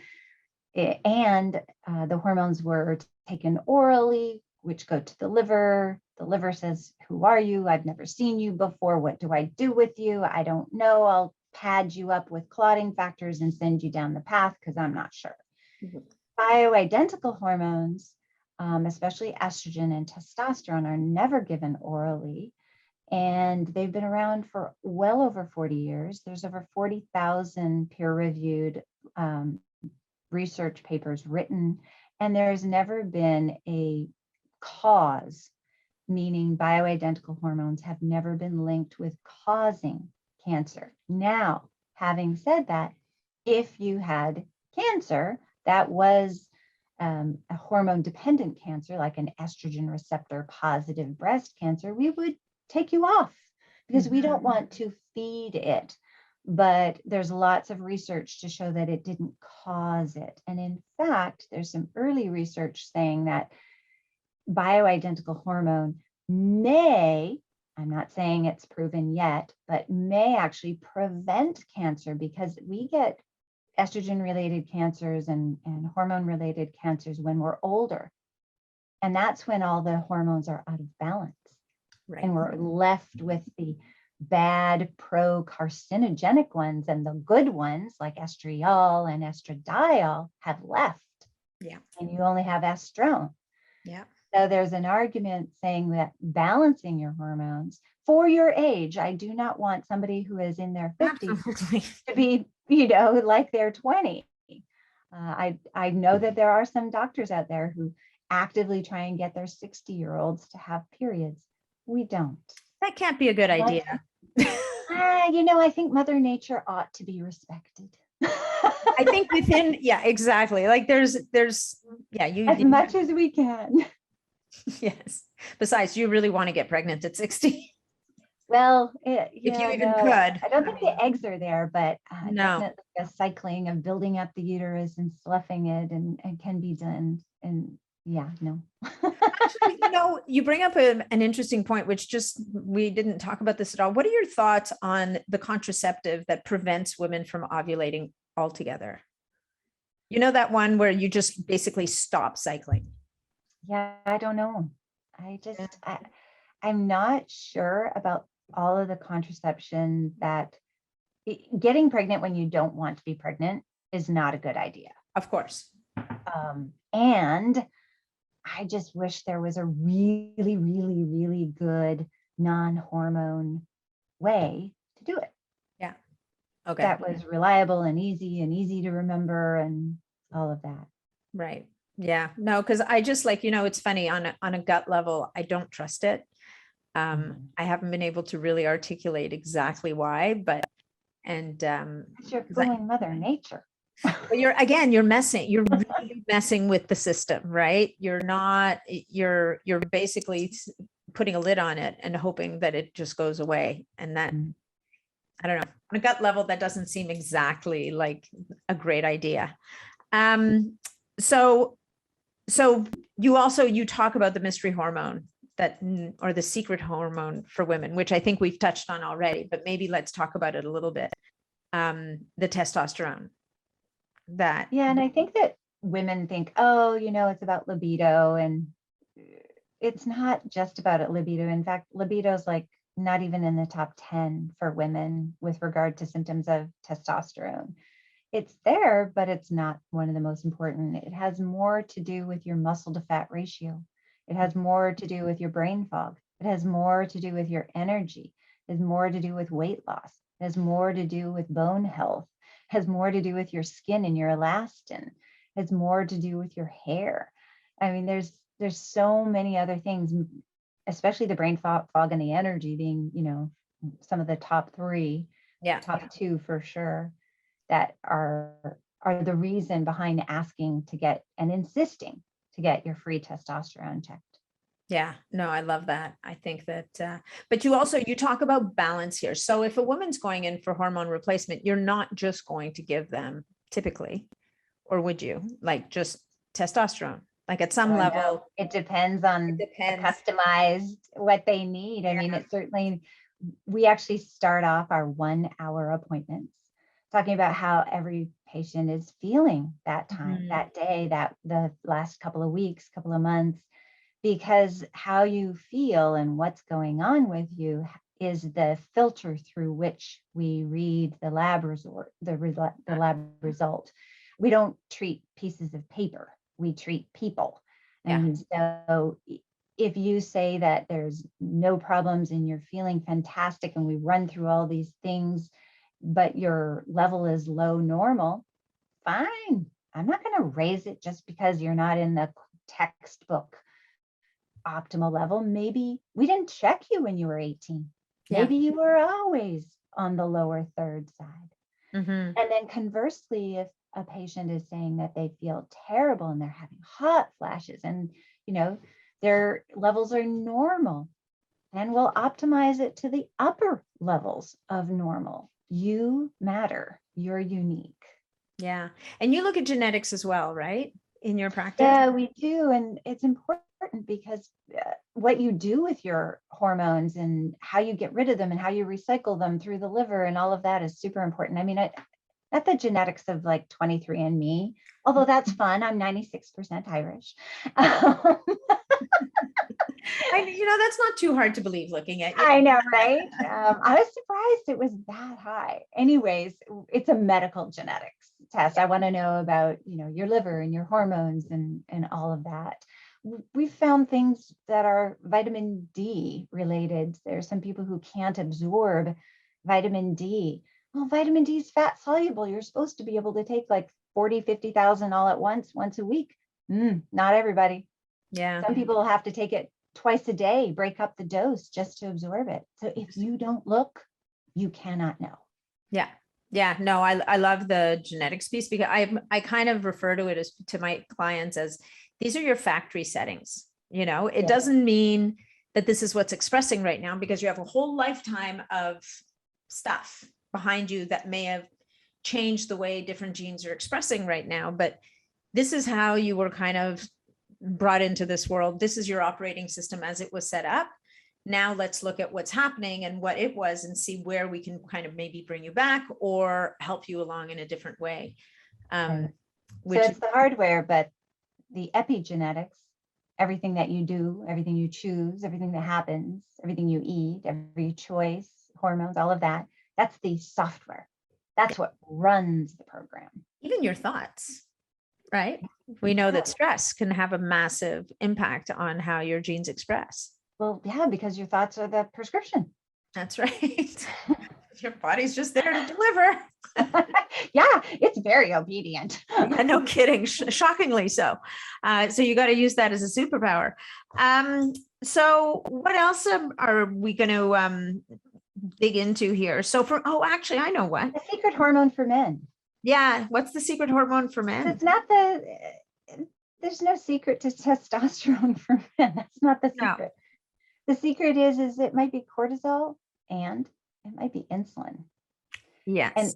the hormones were taken orally, which go to the liver. The liver says, who are you? I've never seen you before. What do I do with you? I don't know. I'll pad you up with clotting factors and send you down the path because I'm not sure. Bioidentical hormones, especially estrogen and testosterone, are never given orally. And they've been around for well over 40 years. There's over 40,000 peer-reviewed research papers written, and there's never been a cause, meaning bioidentical hormones have never been linked with causing cancer. Now, having said that, if you had cancer that was a hormone dependent cancer, like an estrogen receptor positive breast cancer, we would take you off because we don't want to feed it. But there's lots of research to show that it didn't cause it. And in fact, there's some early research saying that bioidentical hormone may, I'm not saying it's proven yet, but may actually prevent cancer, because we get estrogen related cancers and hormone related cancers when we're older. And that's when all the hormones are out of balance. Right. And we're left with the bad pro-carcinogenic ones, and the good ones like estriol and estradiol have left. Yeah. And you only have estrone. Yeah. So there's an argument saying that balancing your hormones for your age, I do not want somebody who is in their 50s to be, like they're 20. I know that there are some doctors out there who actively try and get their 60-year-olds to have periods. We don't. That can't be a good idea. I think Mother Nature ought to be respected. I think yeah, exactly. Like there's, as much as we can. Yes. Besides, you really want to get pregnant at 60. Well, if you even could. I don't think the eggs are there, but no. Definitely a cycling of building up the uterus and sloughing it and can be done. And yeah, no. Actually, you bring up an interesting point, which we didn't talk about this at all. What are your thoughts on the contraceptive that prevents women from ovulating altogether? That one where you just basically stop cycling? Yeah, I don't know. I'm not sure about all of the contraception that getting pregnant when you don't want to be pregnant is not a good idea. Of course. And I just wish there was a really, really, really good non-hormone way to do it. Yeah. Okay. That was reliable and easy to remember and all of that. Right. Yeah. No, because I just like, it's funny on a gut level, I don't trust it. I haven't been able to really articulate exactly why, but You're fooling Mother Nature. But you're really messing with the system, right? You're basically putting a lid on it and hoping that it just goes away. And that, I don't know, on a gut level, that doesn't seem exactly like a great idea. So you talk about the mystery hormone or the secret hormone for women, which I think we've touched on already, but maybe let's talk about it a little bit. The testosterone. And I think that women think, oh, it's about libido, and it's not just about libido. In fact, libido is like not even in the top 10 for women with regard to symptoms of testosterone. It's there, but it's not one of the most important. It has more to do with your muscle to fat ratio. It has more to do with your brain fog. It has more to do with your energy. It has more to do with weight loss. It has more to do with bone health. It has more to do with your skin and your elastin. It has more to do with your hair. I mean, there's so many other things, especially the brain fog and the energy being, some of the top 3, top 2 for sure, that are the reason behind asking to get and insisting to get your free testosterone checked. Yeah, no, I love that. I think that, but you talk about balance here. So if a woman's going in for hormone replacement, you're not just going to give them typically, or would you, like just testosterone? Like at some level. No. It depends on customized what they need. I mean, it certainly, we actually start off our 1-hour appointments talking about how every patient is feeling that time, that day, that the last couple of weeks, couple of months, because how you feel and what's going on with you is the filter through which we read the lab result. We don't treat pieces of paper, we treat people. And so if you say that there's no problems and you're feeling fantastic and we run through all these things, but your level is low normal, fine. I'm not going to raise it just because you're not in the textbook optimal level. Maybe we didn't check you when you were 18. Maybe you were always on the lower third side. And then conversely, if a patient is saying that they feel terrible and they're having hot flashes and, their levels are normal, then we'll optimize it to the upper levels of normal. You matter. You're unique. Yeah. And you look at genetics as well, right? In your practice? Yeah, we do. And it's important because what you do with your hormones and how you get rid of them and how you recycle them through the liver and all of that is super important. I mean, not the genetics of like 23andMe, although that's fun. I'm 96% Irish. That's not too hard to believe looking at you. I know, right? I was surprised it was that high. Anyways, it's a medical genetics test. I want to know about, your liver and your hormones and all of that. We've found things that are vitamin D related. There's some people who can't absorb vitamin D. Well, vitamin D is fat soluble. You're supposed to be able to take like 40, 50,000 all at once a week. Not everybody. Yeah. Some people have to take it twice a day, break up the dose just to absorb it. So if you don't look, you cannot know. Yeah. Yeah. No, I love the genetics piece because I kind of refer to it to my clients as these are your factory settings. It doesn't mean that this is what's expressing right now because you have a whole lifetime of stuff behind you that may have changed the way different genes are expressing right now. But this is how you were kind of brought into this world. This is your operating system as it was set up. Now let's look at what's happening and what it was and see where we can kind of maybe bring you back or help you along in a different way. So it's the hardware, but the epigenetics, everything that you do, everything you choose, everything that happens, everything you eat, every choice, hormones, all of that, that's the software. That's what runs the program. Even your thoughts, right? We know that stress can have a massive impact on how your genes express. Well, yeah, because your thoughts are the prescription. That's right. Your body's just there to deliver. Yeah, it's very obedient. Yeah, no kidding. Shockingly so. So you got to use that as a superpower. So what else are we going to dig into here? So actually, I know what. The secret hormone for men. Yeah. What's the secret hormone for men? It's not there's no secret to testosterone for men. That's not the secret. No. The secret is it might be cortisol and it might be insulin. Yes. And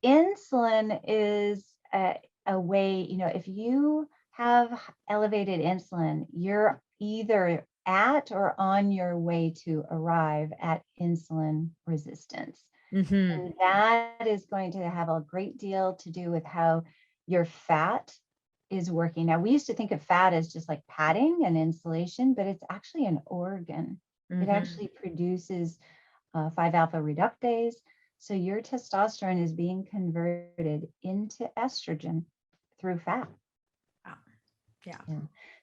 insulin is a way, if you have elevated insulin, you're either at or on your way to arrive at insulin resistance. Mm-hmm. And that is going to have a great deal to do with how your fat is working. Now, we used to think of fat as just like padding and insulation, but it's actually an organ. Mm-hmm. It actually produces 5-alpha reductase. So your testosterone is being converted into estrogen through fat. Wow. Yeah.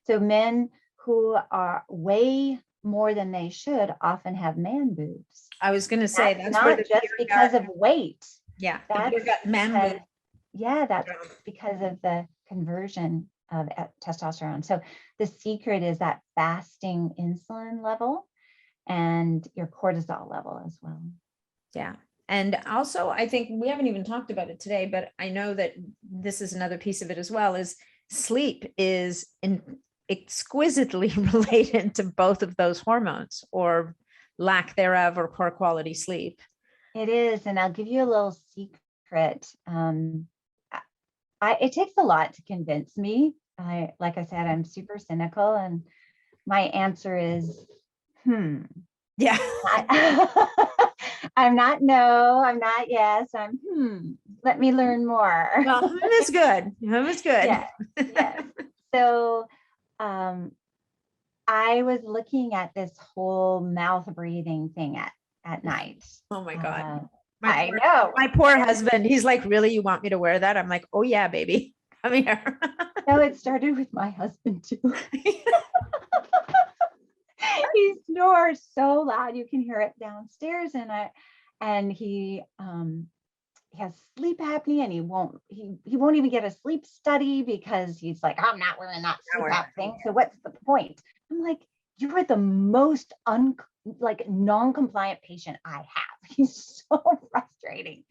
So men who are way more than they should often have man boobs. I was going to say that's not just because of weight. Yeah, that's got man boobs. Yeah, that's because of the conversion of testosterone. So the secret is that fasting insulin level and your cortisol level as well. Yeah. And also, I think we haven't even talked about it today, but I know that this is another piece of it as well, is sleep is exquisitely related to both of those hormones, or lack thereof, or poor quality sleep. It is. And I'll give you a little secret. It takes a lot to convince me. Like I said, I'm super cynical, and my answer is, Yeah. I'm not no, I'm not yes, I'm let me learn more. Well, is good. Is good. Yes, yes. So I was looking at this whole mouth breathing thing at night. Oh my God. I know. My poor husband, he's like, really, you want me to wear that? I'm like, oh yeah, baby. Come here. No, it started with my husband too. He snores so loud you can hear it downstairs, and he has sleep apnea, and he won't even get a sleep study because he's like, I'm not wearing that CPAP thing. So what's the point? I'm like, you are the most non-compliant patient I have. He's so frustrating.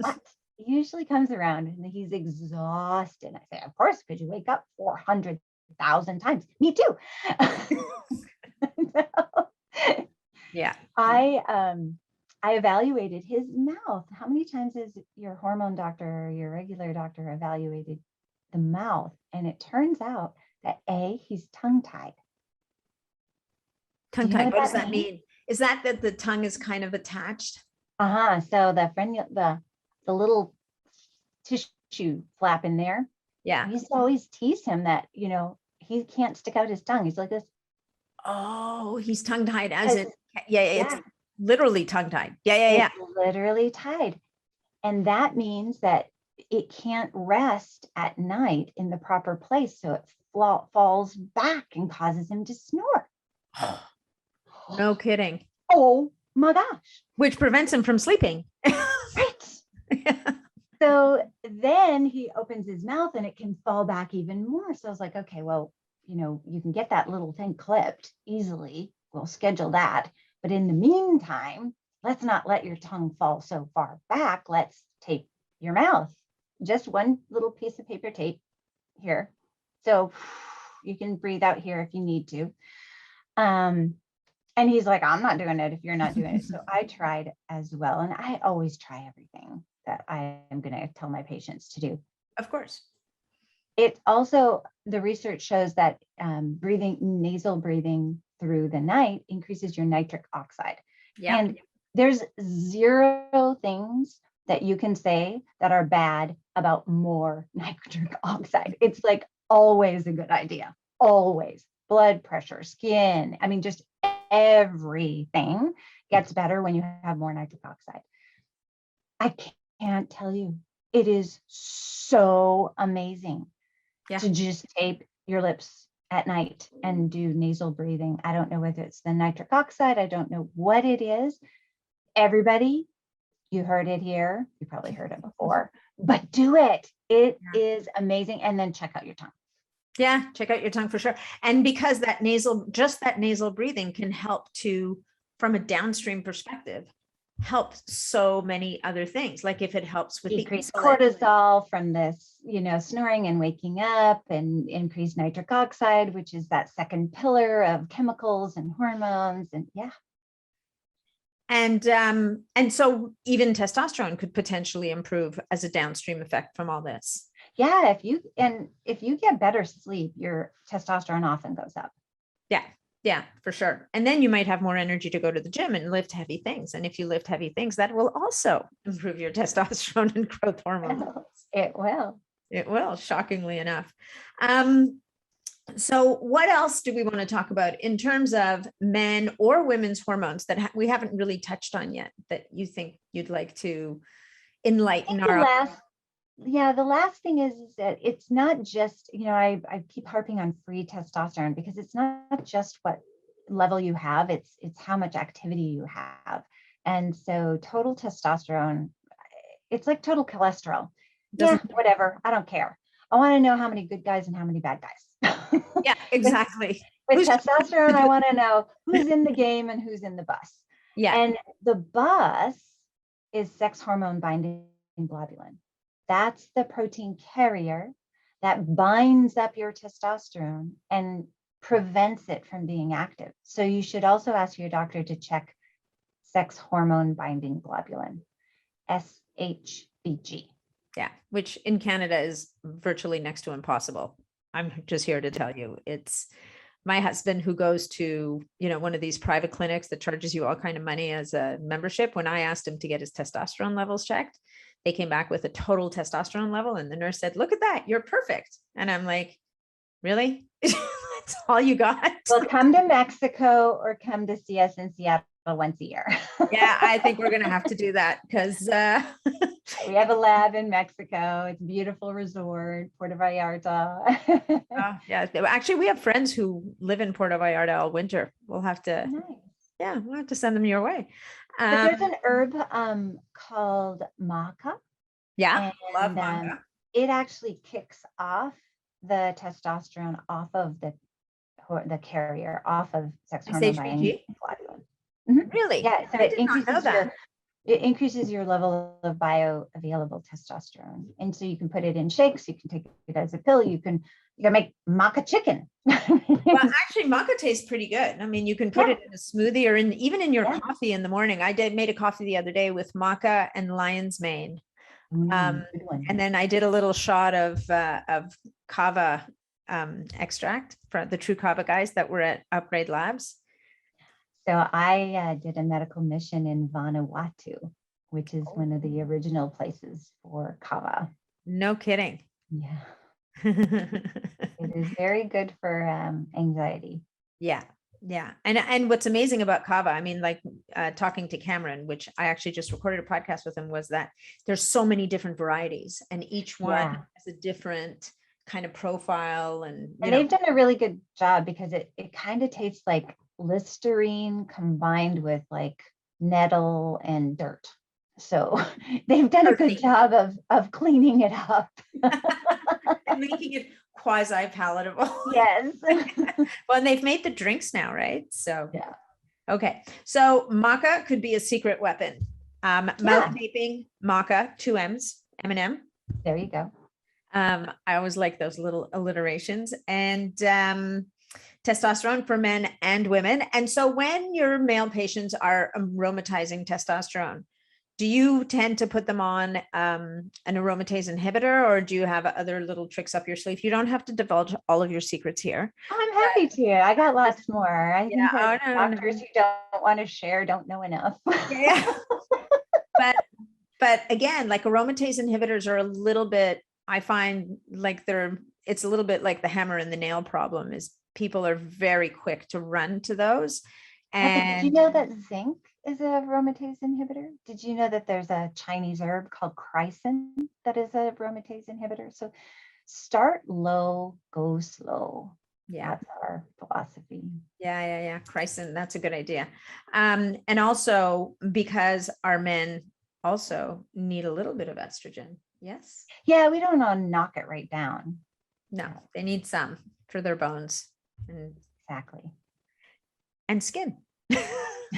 But he usually comes around and he's exhausted. I say, of course, because you wake up 400,000 times. Me too. Yeah. I evaluated his mouth. How many times has your hormone doctor or your regular doctor evaluated the mouth? And it turns out that he's tongue-tied. Tongue-tied, what does that mean? Is that the tongue is kind of attached? So the little tissue flap in there. Yeah. I used to always tease him that, he can't stick out his tongue. He's like this. Oh, he's tongue-tied as in, it's literally tongue-tied. Yeah. It's literally tied. And that means that it can't rest at night in the proper place. So it falls back and causes him to snore. No kidding. Oh my gosh. Which prevents him from sleeping. Right. Yeah. So then he opens his mouth and it can fall back even more. So I was like, okay, well, you can get that little thing clipped easily. We'll schedule that. But in the meantime, let's not let your tongue fall so far back. Let's tape your mouth. Just one little piece of paper tape here. So you can breathe out here if you need to. And he's like, I'm not doing it if you're not doing it. So I tried as well. And I always try everything that I am going to tell my patients to do. Of course. It also, the research shows that nasal breathing through the night increases your nitric oxide. Yeah. And there's 0 things that you can say that are bad about more nitric oxide. It's like always a good idea. Always. Blood pressure, skin. I mean, just everything gets better when you have more nitric oxide. I can't tell you. It is so amazing to just tape your lips at night and do nasal breathing. I don't know whether it's the nitric oxide. I don't know what it is. Everybody, you heard it here. You probably heard it before, but do it. It is amazing. And then check out your tongue. Yeah, check out your tongue for sure. And because that nasal breathing can help to, from a downstream perspective, help so many other things. Like if it helps with decrease cortisol from this, snoring and waking up, and increase nitric oxide, which is that second pillar of chemicals and hormones. And and so even testosterone could potentially improve as a downstream effect from all this. Yeah, if you get better sleep, your testosterone often goes up. Yeah, for sure. And then you might have more energy to go to the gym and lift heavy things. And if you lift heavy things, that will also improve your testosterone and growth hormones. It will, shockingly enough. So what else do we want to talk about in terms of men or women's hormones that we haven't really touched on yet, that you think you'd like to enlighten our the last thing is that it's not just, I keep harping on free testosterone, because it's not just what level you have, it's how much activity you have. And so total testosterone, it's like total cholesterol. Whatever, I don't care. I want to know how many good guys and how many bad guys. Yeah, exactly. With testosterone, I want to know who's in the game and who's in the bus. Yeah. And the bus is sex hormone binding globulin. That's the protein carrier that binds up your testosterone and prevents it from being active. So you should also ask your doctor to check sex hormone binding globulin, SHBG. Yeah, which in Canada is virtually next to impossible. I'm just here to tell you, it's my husband who goes to, one of these private clinics that charges you all kind of money as a membership. When I asked him to get his testosterone levels checked, they came back with a total testosterone level. And the nurse said, look at that, you're perfect. And I'm like, really? That's all you got? Well, come to Mexico or come to see us in Seattle once a year. Yeah, I think we're going to have to do that because we have a lab in Mexico. It's a beautiful resort, Puerto Vallarta. Yeah. Actually, we have friends who live in Puerto Vallarta all winter. We'll have to, we'll have to send them your way. But there's an herb called maca. Yeah, love maca. It actually kicks off the testosterone off of the carrier, off of sex hormone binding globulin. Mm-hmm. Really? Yeah. So it increases your level of bioavailable testosterone, and so you can put it in shakes. You can take it as a pill. You can make maca chicken. Well, actually, maca tastes pretty good. I mean, you can put it in a smoothie or even in your coffee in the morning. I made a coffee the other day with maca and lion's mane. And then I did a little shot of kava extract for the True Kava guys that were at Upgrade Labs. So I did a medical mission in Vanuatu, which is one of the original places for kava. No kidding. Yeah. It is very good for anxiety. Yeah. And what's amazing about kava, I mean, like talking to Cameron, which I actually just recorded a podcast with him, was that there's so many different varieties and each one has a different kind of profile. And they've done a really good job, because it kind of tastes like Listerine combined with like nettle and dirt. So they've done a good job of cleaning it up. And making it quasi palatable. Yes. Well, and they've made the drinks now, right? So okay. So maca could be a secret weapon. Mouth taping, maca, 2 M's, M&M. There you go. I always like those little alliterations. And testosterone for men and women. And so when your male patients are aromatizing testosterone, do you tend to put them on an aromatase inhibitor, or do you have other little tricks up your sleeve? You don't have to divulge all of your secrets here. I'm happy to. I got lots more. I think that doctors who don't want to share don't know enough. Yeah. But again, like aromatase inhibitors are a little bit, I find like it's a little bit like the hammer and the nail problem, is people are very quick to run to those. Did you know that zinc is a aromatase inhibitor? Did you know that there's a Chinese herb called chrysin that is a aromatase inhibitor? So start low, go slow. Yeah. That's our philosophy. Yeah. Chrysin, that's a good idea. And also because our men also need a little bit of estrogen. Yes. Yeah, we don't want to knock it right down. No, they need some for their bones and Exactly. skin.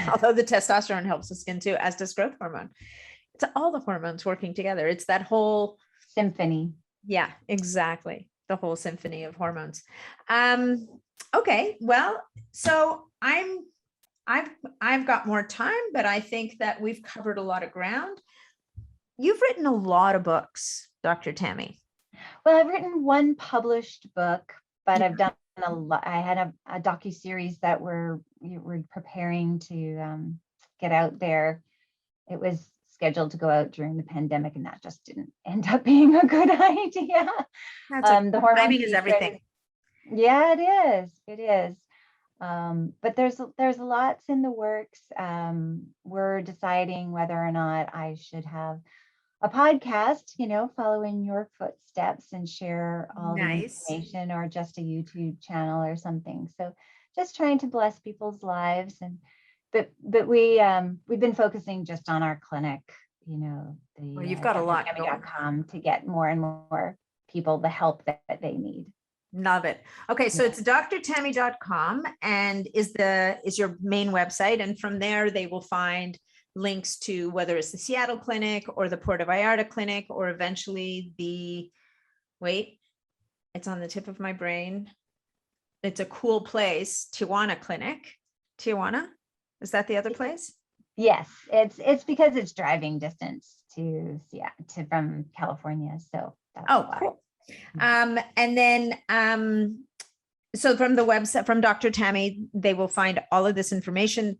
Although the testosterone helps the skin too, as does growth hormone. It's all the hormones working together. It's that whole symphony. Yeah, exactly. The whole symphony of hormones. Okay, well, so I've got more time, but I think that we've covered a lot of ground. You've written a lot of books, Dr. Tami. Well, I've written one published book, but I've done a lot. I had a docuseries that we're preparing to get out there. It was scheduled to go out during the pandemic, and that just didn't end up being a good idea. The timing is everything. Yeah, it is. It is. But there's lots in the works. We're deciding whether or not I should have a podcast, following your footsteps and share all the information, or just a YouTube channel or something. So just trying to bless people's lives. But we've been focusing just on our clinic, well, you've got a lot Dr.Tami.com to get more and more people the help that they need. Love it. Okay, so it's Dr.Tami.com and is your main website, and from there they will find links to whether it's the Seattle clinic or the Puerto Vallarta clinic, or eventually it's on the tip of my brain. It's a cool place, Tijuana clinic. Tijuana, is that the other place? Yes, it's because it's driving distance to from California. So that's cool. And then so from the website, from Dr. Tami, they will find all of this information.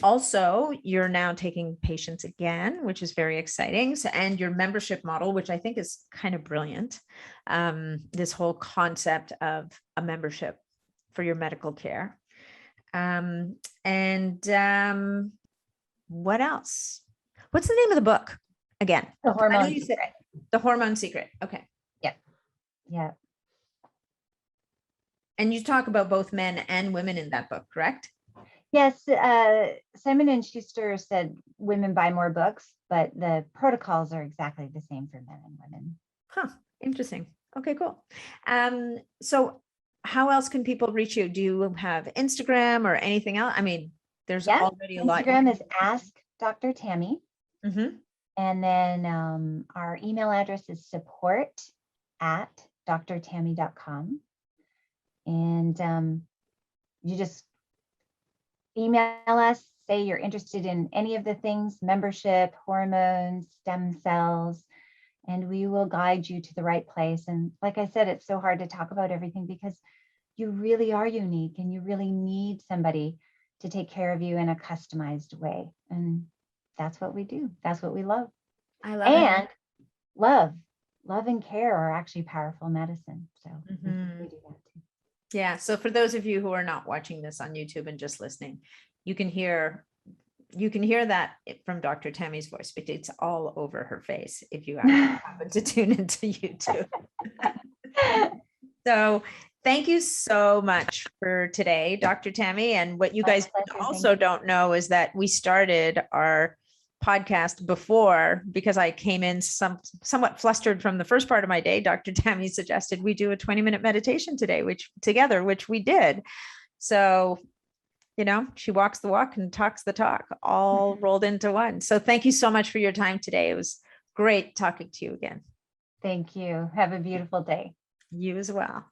Also, you're now taking patients again, which is very exciting. So, and your membership model, which I think is kind of brilliant. This whole concept of a membership for your medical care. What else? What's the name of the book again? The Hormone Secret. The Hormone Secret. Okay. Yeah. And you talk about both men and women in that book, correct? Yes. Simon & Schuster said women buy more books, but the protocols are exactly the same for men and women. Huh. Interesting. Okay, cool. So how else can people reach you? Do you have Instagram or anything else? I mean, there's already a lot. Instagram is Ask Dr. Tami. Mm-hmm. And then our email address is support@drtami.com. And you just email us, say you're interested in any of the things, membership, hormones, stem cells, and we will guide you to the right place. And like I said, it's so hard to talk about everything because you really are unique and you really need somebody to take care of you in a customized way. And that's what we do. That's what we love. I love it. And love and care are actually powerful medicine. So we do that too. Yeah. So for those of you who are not watching this on YouTube and just listening, you can hear that from Dr. Tami's voice, but it's all over her face if you happen to tune into YouTube. So thank you so much for today, Dr. Tami. And what you guys also don't know is that we started our podcast before, because I came in somewhat flustered from the first part of my day. Dr. Tami suggested we do a 20-minute meditation today, which we did. So, she walks the walk and talks the talk, all rolled into one. So thank you so much for your time today. It was great talking to you again. Thank you. Have a beautiful day. You as well.